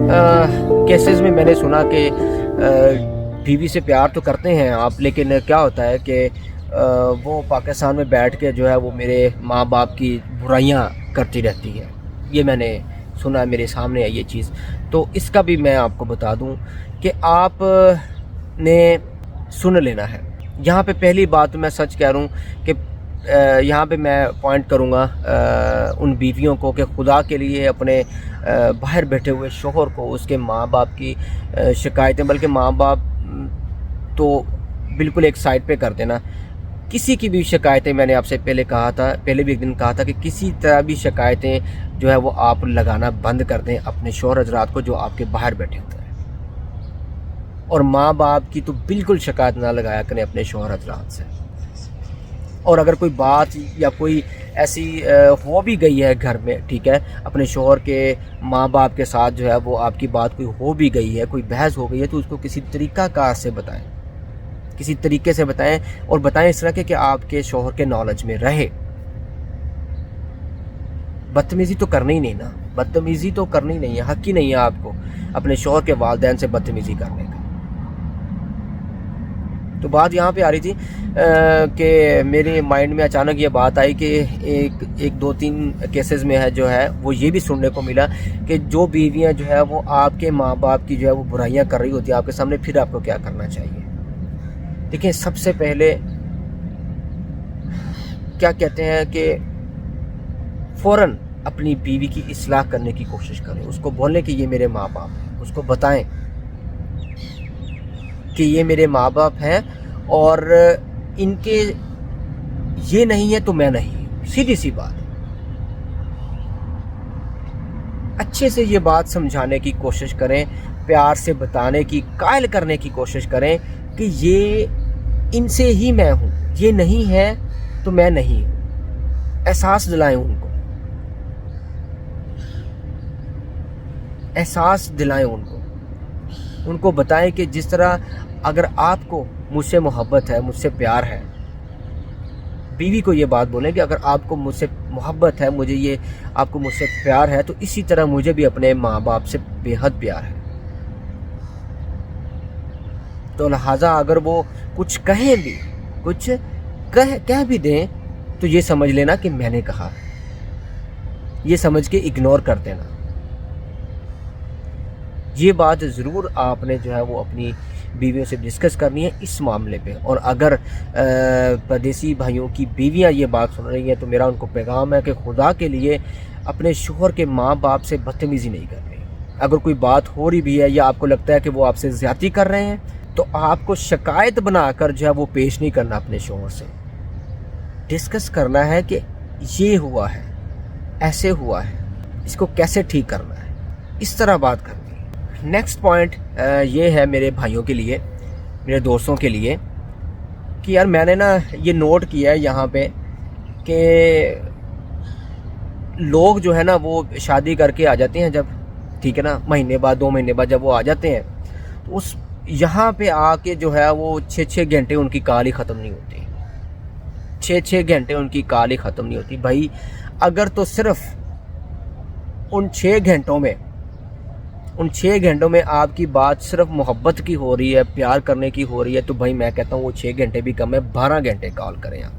Cases में मैंने सुना कि बीवी से प्यार तो करते हैं आप, लेकिन क्या होता है कि वो पाकिस्तान में बैठ के जो है वो मेरे माँ बाप की बुराइयां करती रहती है। ये मैंने सुना है, मेरे सामने है ये चीज़। तो इसका भी मैं आपको बता दूं कि आप ने सुन लेना है। यहाँ पे पहली बात तो मैं सच कह रहा हूँ कि यहाँ पे मैं पॉइंट करूँगा उन बीवियों को कि खुदा के लिए अपने बाहर बैठे हुए शोहर को उसके माँ बाप की शिकायतें, बल्कि माँ बाप तो बिल्कुल एक साइड पे कर देना। किसी की भी शिकायतें, मैंने आपसे पहले कहा था, पहले भी एक दिन कहा था कि किसी तरह भी शिकायतें जो है वो आप लगाना बंद कर दें अपने शोहर हजरात को जो आपके बाहर बैठे हुए हैं। और माँ बाप की तो बिल्कुल शिकायत ना लगाया करें अपने शोहर हजरात से। और अगर कोई बात या कोई ऐसी हो भी गई है घर में, ठीक है, अपने शोहर के माँ बाप के साथ जो है वो आपकी बात कोई हो भी गई है, कोई बहस हो गई है, तो उसको किसी तरीक़ाकार से बताएं, किसी तरीके से बताएं। और बताएं इस तरह के कि आपके शोहर के नॉलेज में रहे। बदतमीज़ी तो करनी ही नहीं ना, बदतमीज़ी तो करनी नहीं है, हक ही नहीं है आपको अपने शोहर के वालिदैन से बदतमीज़ी करने का। तो बात यहाँ पे आ रही थी कि मेरे माइंड में अचानक ये बात आई कि एक दो तीन केसेस में है जो है वो ये भी सुनने को मिला कि जो बीवियाँ जो है वो आपके माँ बाप की जो है वो बुराइयाँ कर रही होती है आपके सामने, फिर आपको क्या करना चाहिए। देखिए, सबसे पहले क्या कहते हैं कि फ़ौरन अपनी बीवी की इस्लाह करने की कोशिश करें, उसको बोलें कि ये मेरे माँ बाप हैं, उसको बताएं कि ये मेरे माँ बाप हैं और इनके ये नहीं है तो मैं नहीं। सीधी सी बात। अच्छे से ये बात समझाने की कोशिश करें, प्यार से बताने की, कायल करने की कोशिश करें कि ये इनसे ही मैं हूँ, ये नहीं है तो मैं नहीं हूँ। एहसास दिलाएं उनको, एहसास दिलाएं उनको बताएं कि जिस तरह अगर आपको मुझसे मोहब्बत है, मुझसे प्यार है, बीवी को ये बात बोलें कि अगर आपको मुझसे मोहब्बत है, मुझे ये आपको मुझसे प्यार है, तो इसी तरह मुझे भी अपने माँ बाप से बेहद प्यार है। तो लिहाजा अगर वो कुछ कहें भी, कुछ कह भी दें, तो ये समझ लेना कि मैंने कहा, ये समझ के इग्नोर कर देना। ये बात ज़रूर आपने जो है वो अपनी बीवियों से डिस्कस करनी है इस मामले पे। और अगर परदेसी भाइयों की बीवियां ये बात सुन रही हैं तो मेरा उनको पैगाम है कि खुदा के लिए अपने शोहर के माँ बाप से बदतमीज़ी नहीं करनी। अगर कोई बात हो रही भी है या आपको लगता है कि वो आपसे ज़्यादती कर रहे हैं, तो आपको शिकायत बनाकर जो है वो पेश नहीं करना, अपने शोहर से डिस्कस करना है कि ये हुआ है, ऐसे हुआ है, इसको कैसे ठीक करना है, इस तरह बात करनी। नेक्स्ट पॉइंट ये है मेरे भाइयों के लिए, मेरे दोस्तों के लिए, कि यार मैंने ना ये नोट किया है यहाँ पे कि लोग जो है ना वो शादी करके आ जाते हैं जब, ठीक है ना, महीने बाद 2 महीने बाद जब वो आ जाते हैं, तो उस यहाँ पे आके जो है वो 6-6 घंटे उनकी कहानी ख़त्म नहीं होती। 6-6 घंटे उनकी कहानी ख़त्म नहीं होती भाई। अगर तो सिर्फ उन 6 घंटों में आपकी बात सिर्फ मोहब्बत की हो रही है, प्यार करने की हो रही है, तो भाई मैं कहता हूँ वो 6 घंटे भी कम है, 12 घंटे कॉल करें आप।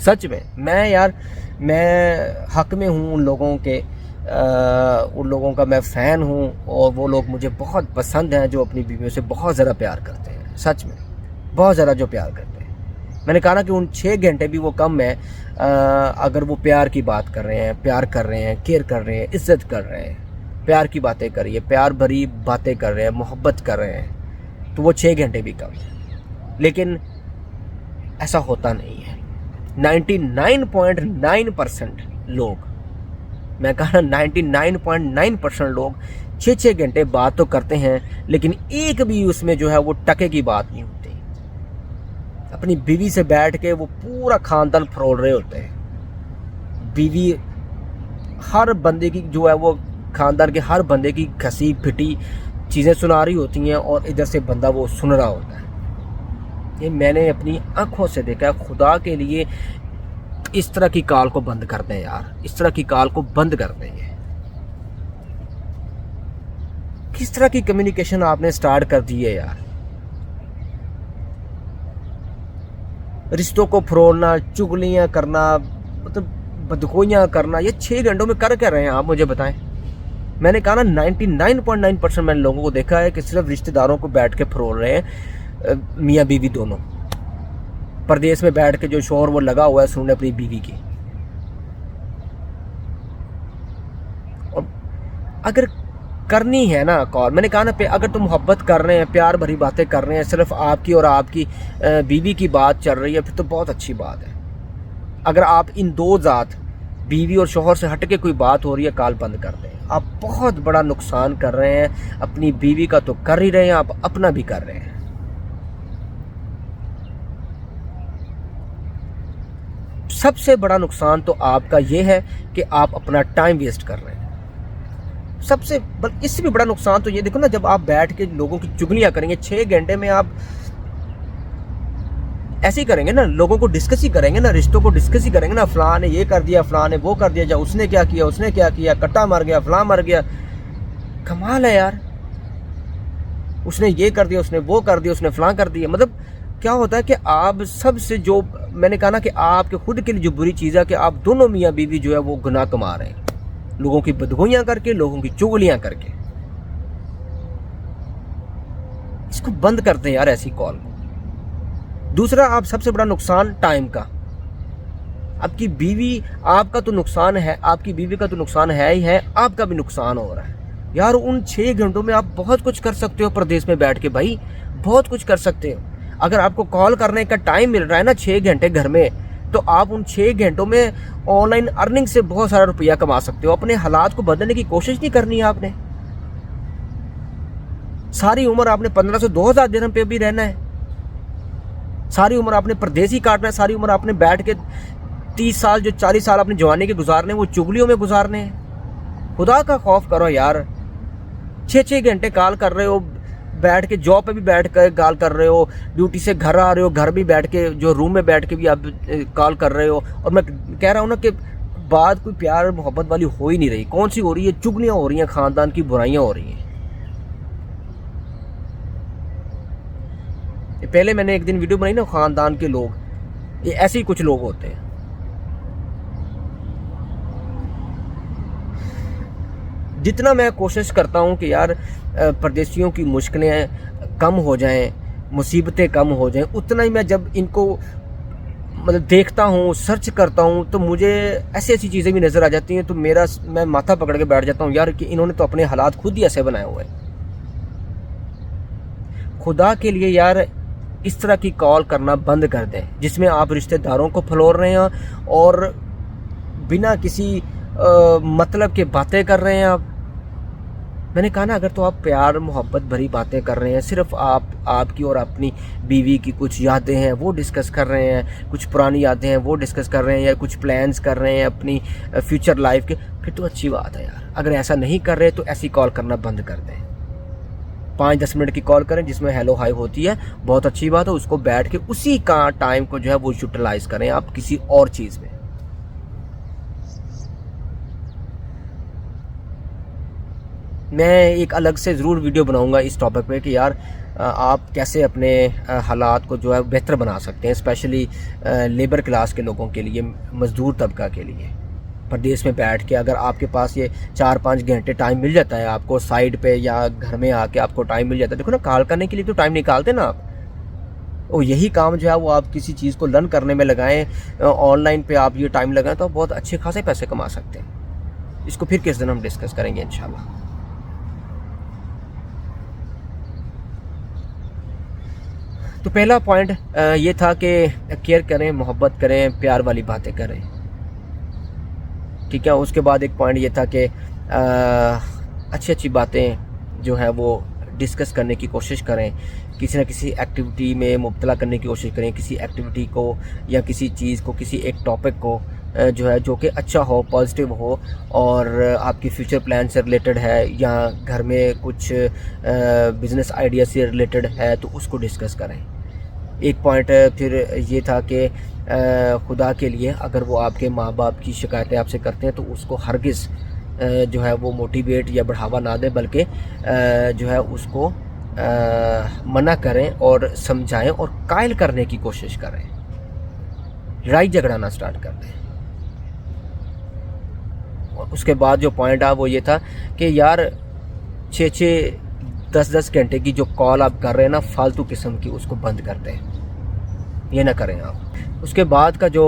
सच में मैं हक में हूँ उन लोगों के, उन लोगों का मैं फ़ैन हूँ और वो लोग मुझे बहुत पसंद हैं जो अपनी बीवियों से बहुत ज़्यादा प्यार करते हैं, सच में बहुत ज़्यादा जो प्यार करते हैं। मैंने कहा ना कि उन 6 घंटे भी वो कम है। अगर वो प्यार की बात कर रहे हैं, प्यार कर रहे हैं, केयर कर रहे हैं, इज़्ज़त कर रहे हैं, प्यार की बातें करिए, प्यार भरी बातें कर रहे हैं, मोहब्बत कर रहे हैं, तो वो 6 घंटे भी कम है। लेकिन ऐसा होता नहीं है। 99.9% लोग, मैं कहा 99.9% लोग 6-6 घंटे बात तो करते हैं, लेकिन एक भी उसमें जो है वो टके की बात नहीं होती। अपनी बीवी से बैठ के वो पूरा खानदान फरोल रहे होते हैं। बीवी हर बंदे की जो है वो खानदान के हर बंदे की घसी पिटी चीज़ें सुना रही होती हैं और इधर से बंदा वो सुन रहा होता है। ये मैंने अपनी आंखों से देखा है। खुदा के लिए इस तरह की कॉल को बंद कर दें यार, इस तरह की कॉल को बंद कर दें। किस तरह की कम्युनिकेशन आपने स्टार्ट कर दी है यार। रिश्तों को फरोलना, चुगलियाँ करना, मतलब बदगोइयाँ करना, ये 6 घंटों में कर क्या रहे हैं आप मुझे बताएं। मैंने कहा ना 99.9% मैंने लोगों को देखा है कि सिर्फ रिश्तेदारों को बैठ के फरोल रहे हैं, मियाँ बीवी दोनों परदेश में बैठ के जो शोर वो लगा हुआ है सुनने अपनी बीवी की। और अगर करनी है ना कॉल, मैंने कहा ना अगर तुम मोहब्बत कर रहे हैं, प्यार भरी बातें कर रहे हैं, सिर्फ आपकी और आपकी बीवी की बात चल रही है, फिर तो बहुत अच्छी बात है। अगर आप इन दो ज़ात बीवी और शोहर से हट के कोई बात हो रही है, कॉल बंद कर दें। आप बहुत बड़ा नुकसान कर रहे हैं। अपनी बीवी का तो कर ही रहे हैं, आप अपना भी कर रहे हैं। सबसे बड़ा नुकसान तो आपका ये है कि आप अपना टाइम वेस्ट कर रहे हैं। इससे भी बड़ा नुकसान तो ये देखो ना, जब आप बैठ के लोगों की चुगलियां करेंगे 6 घंटे में, आप ऐसे ही करेंगे ना, लोगों को डिस्कस ही करेंगे ना, रिश्तों को डिस्कस ही करेंगे ना, फलां ने ये कर दिया, फलां ने वो कर दिया, उसने क्या किया, उसने क्या किया, कट्टा मर गया, फलां मर गया। कमाल है यार, उसने ये कर दिया, उसने वो कर दिया, उसने फलां कर दिया। मतलब क्या होता है कि आप सबसे जो मैंने कहा ना कि आपके खुद के लिए जो बुरी चीज़ है कि आप दोनों मियाँ बीवी जो है वो गुनाह कमा रहे हैं, लोगों की बदगोइयां करके, लोगों की चुगलियां करके। इसको बंद करते हैं यार ऐसी कॉल। दूसरा, आप सबसे बड़ा नुकसान टाइम का। आपकी बीवी, आपका तो नुकसान है, आपकी बीवी का तो नुकसान है ही है, आपका भी नुकसान हो रहा है यार। उन 6 घंटों में आप बहुत कुछ कर सकते हो प्रदेश में बैठ के, भाई बहुत कुछ कर सकते हो। अगर आपको कॉल करने का टाइम मिल रहा है ना 6 घंटे घर में, तो आप उन 6 घंटों में ऑनलाइन अर्निंग से बहुत सारा रुपया कमा सकते हो। अपने हालात को बदलने की कोशिश नहीं करनी है आपने। सारी उम्र आपने 1500 से 2000 दिरहम पे भी रहना है, सारी उम्र आपने परदेसी काटना है, सारी उम्र आपने बैठ के 30 साल जो 40 साल अपनी जवानी के गुजारने वो चुगलियों में गुजारने हैं। खुदा का खौफ करो यार। 6-6 घंटे कॉल कर रहे हो, बैठ के जॉब पे भी बैठ कर कॉल कर रहे हो, ड्यूटी से घर आ रहे हो, घर भी बैठ के जो रूम में बैठ के भी आप कॉल कर रहे हो। और मैं कह रहा हूँ ना कि बात कोई प्यार मोहब्बत वाली हो ही नहीं रही। कौन सी हो रही है? चुगलियाँ हो रही हैं, ख़ानदान की बुराइयाँ हो रही हैं। पहले मैंने एक दिन वीडियो बनाई ना, ख़ानदान के लोग, ये ऐसे ही कुछ लोग होते हैं। जितना मैं कोशिश करता हूँ कि यार परदेशियों की मुश्किलें कम हो जाएं, मुसीबतें कम हो जाएं, उतना ही मैं जब इनको मतलब देखता हूँ, सर्च करता हूँ, तो मुझे ऐसी ऐसी चीज़ें भी नज़र आ जाती हैं। तो मैं माथा पकड़ के बैठ जाता हूँ यार कि इन्होंने तो अपने हालात खुद ही ऐसे बनाए हुए हैं। खुदा के लिए यार इस तरह की कॉल करना बंद कर दें जिसमें आप रिश्तेदारों को फलोर रहे हैं और बिना किसी मतलब के बातें कर रहे हैं आप। मैंने कहा ना, अगर तो आप प्यार मोहब्बत भरी बातें कर रहे हैं, सिर्फ आपकी और अपनी बीवी की कुछ यादें हैं वो डिस्कस कर रहे हैं, कुछ पुरानी यादें हैं वो डिस्कस कर रहे हैं, या कुछ प्लान्स कर रहे हैं अपनी फ्यूचर लाइफ के, फिर तो अच्छी बात है यार। अगर ऐसा नहीं कर रहे तो ऐसी कॉल करना बंद कर दें। 5-10 मिनट की कॉल करें जिसमें हेलो हाई होती है, बहुत अच्छी बात है। उसको बैठ के उसी का टाइम को जो है वो यूटिलाइज करें आप किसी और चीज़ में। मैं एक अलग से ज़रूर वीडियो बनाऊंगा इस टॉपिक पे कि यार आप कैसे अपने हालात को जो है बेहतर बना सकते हैं, स्पेशली लेबर क्लास के लोगों के लिए, मज़दूर तबका के लिए। प्रदेश में बैठ के अगर आपके पास ये 4-5 घंटे टाइम मिल जाता है आपको साइड पे या घर में आके आपको टाइम मिल जाता है, देखो ना, कॉल करने के लिए तो टाइम निकालते ना आप। और यही काम जो है वो आप किसी चीज़ को लर्न करने में लगाएं, ऑनलाइन पे आप ये टाइम लगाएं तो आप बहुत अच्छे खासे पैसे कमा सकते हैं। इसको फिर किस दिन हम डिस्कस करेंगे इंशाल्लाह। तो पहला पॉइंट ये था कि केयर करें, मोहब्बत करें, प्यार वाली बातें करें, ठीक है। उसके बाद एक पॉइंट ये था कि अच्छी अच्छी बातें जो है वो डिस्कस करने की कोशिश करें, किसी न किसी एक्टिविटी में मुब्तला करने की कोशिश करें, किसी एक्टिविटी को या किसी चीज़ को, किसी एक टॉपिक को जो है जो कि अच्छा हो, पॉजिटिव हो और आपकी फ्यूचर प्लान से रिलेटेड है या घर में कुछ बिज़नेस आइडिया से रिलेटेड है तो उसको डिस्कस करें। एक पॉइंट फिर ये था कि खुदा के लिए अगर वो आपके माँ बाप की शिकायतें आपसे करते हैं तो उसको हरगिज़ जो है वो मोटिवेट या बढ़ावा ना दें, बल्कि जो है उसको मना करें और समझाएं और कायल करने की कोशिश करें, लड़ाई झगड़ा ना स्टार्ट कर दें। और उसके बाद जो पॉइंट आ वो ये था कि यार 6-6 10-10 घंटे की जो कॉल आप कर रहे हैं ना फालतू किस्म की, उसको बंद कर दें, ये ना करें आप। उसके बाद का जो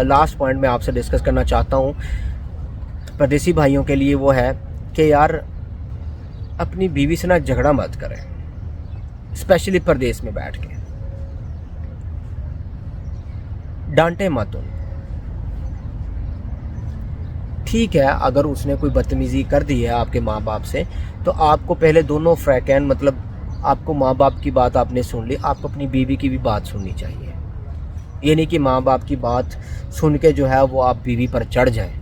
लास्ट पॉइंट मैं आपसे डिस्कस करना चाहता हूँ परदेसी भाइयों के लिए, वो है कि यार अपनी बीवी से ना झगड़ा मत करें, स्पेशली परदेस में बैठ के। डांटे मत उनको। ठीक है, अगर उसने कोई बदतमीज़ी कर दी है आपके माँ बाप से, तो आपको पहले दोनों फ्रैकैन, मतलब आपको माँ बाप की बात आपने सुन ली, आपको अपनी बीवी की भी बात सुननी चाहिए। ये नहीं कि माँ बाप की बात सुन के जो है वो आप बीवी पर चढ़ जाएं।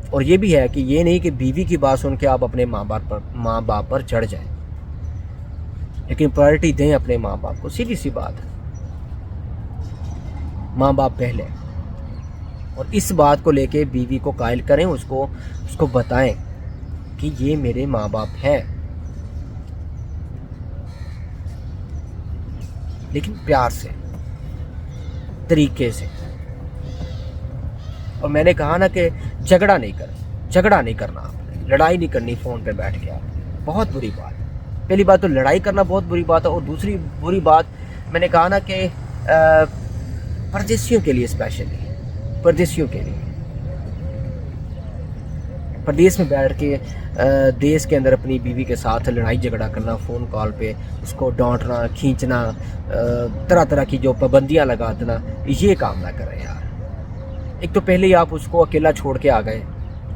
और ये भी है कि ये नहीं कि बीवी की बात सुन के आप अपने माँ बाप पर चढ़ जाएं, लेकिन प्रायोरिटी दें अपने माँ बाप को। सीधी सी बात है, माँ बाप पहले। और इस बात को लेके बीवी को कायल करें, उसको बताएं कि ये मेरे माँ बाप हैं, लेकिन प्यार से, तरीके से। और मैंने कहा ना कि झगड़ा नहीं करना आपने, लड़ाई नहीं करनी फ़ोन पे बैठ के आपने। बहुत बुरी बात है। पहली बात तो लड़ाई करना बहुत बुरी बात है, और दूसरी बुरी बात मैंने कहा ना कि परदेशियों के लिए, स्पेशली परदेशियों के लिए, प्रदेश में बैठ के देश के अंदर अपनी बीवी के साथ लड़ाई झगड़ा करना, फ़ोन कॉल पे उसको डांटना, खींचना, तरह तरह की जो पाबंदियां लगा देना, ये काम ना करें यार। एक तो पहले ही आप उसको अकेला छोड़ के आ गए।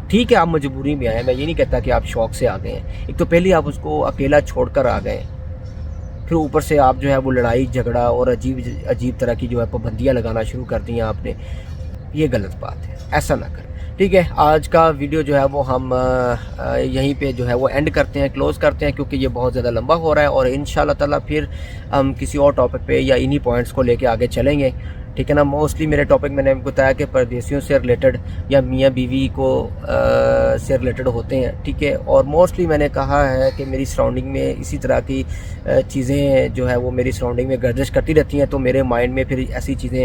ठीक है, आप मजबूरी में आए, मैं ये नहीं कहता कि आप शौक से आ गए हैं। एक तो पहले ही आप उसको अकेला छोड़कर आ गए, फिर ऊपर से आप जो है वो लड़ाई झगड़ा और अजीब तरह की जो है पाबंदियाँ लगाना शुरू कर दी हैं आपने। ये गलत बात है, ऐसा ना करें। ठीक है, आज का वीडियो जो है वो हम यहीं पे जो है वो एंड करते हैं, क्लोज़ करते हैं, क्योंकि ये बहुत ज़्यादा लंबा हो रहा है। और इंशाल्लाह ताला फिर हम किसी और टॉपिक पे या इन्हीं पॉइंट्स को लेके आगे चलेंगे। ठीक है ना। मोस्टली मेरे टॉपिक मैंने बताया कि परदेशियों से रिलेटेड या मियाँ बीवी को से रिलेटेड होते हैं। ठीक है। और मोस्टली मैंने कहा है कि मेरी सराउंडिंग में इसी तरह की चीज़ें जो है वो मेरी सराउंडिंग में गर्दिश करती रहती हैं, तो मेरे माइंड में फिर ऐसी चीज़ें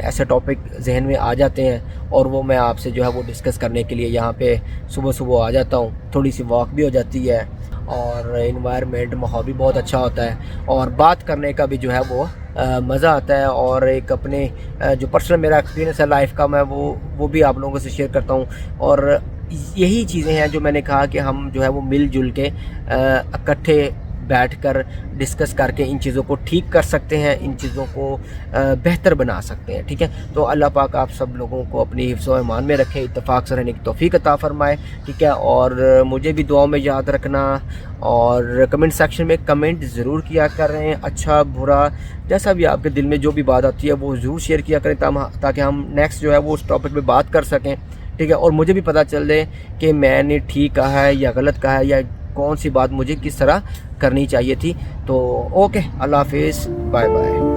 ऐसे टॉपिक जहन में आ जाते हैं और वो मैं आपसे जो है वो डिस्कस करने के लिए यहाँ पे सुबह सुबह आ जाता हूँ। थोड़ी सी वॉक भी हो जाती है और इन्वायरमेंट माहौल भी बहुत अच्छा होता है और बात करने का भी जो है वो मज़ा आता है। और एक अपने जो पर्सनल मेरा एक्सपीरियंस है लाइफ का, मैं वो भी आप लोगों से शेयर करता हूँ। और यही चीज़ें हैं जो मैंने कहा कि हम जो है वो मिलजुल के इकट्ठे बैठकर डिस्कस करके इन चीज़ों को ठीक कर सकते हैं, इन चीज़ों को बेहतर बना सकते हैं। ठीक है। तो अल्लाह पाक आप सब लोगों को अपनी हिफ्ज़ व ईमान में रखे, इत्तेफाक से रहने की तौफीक अता फरमाए। ठीक है। और मुझे भी दुआओं में याद रखना और कमेंट सेक्शन में कमेंट ज़रूर किया करें, अच्छा बुरा जैसा भी आपके दिल में जो भी बात आती है वो ज़रूर शेयर किया करें, ताकि हम नेक्स्ट जो है वो उस टॉपिक पे बात कर सकें। ठीक है। और मुझे भी पता चल जाए कि मैंने ठीक कहा है या गलत कहा है या कौन सी बात मुझे किस तरह करनी चाहिए थी। तो ओके, अल्लाह हाफिज़, बाय बाय।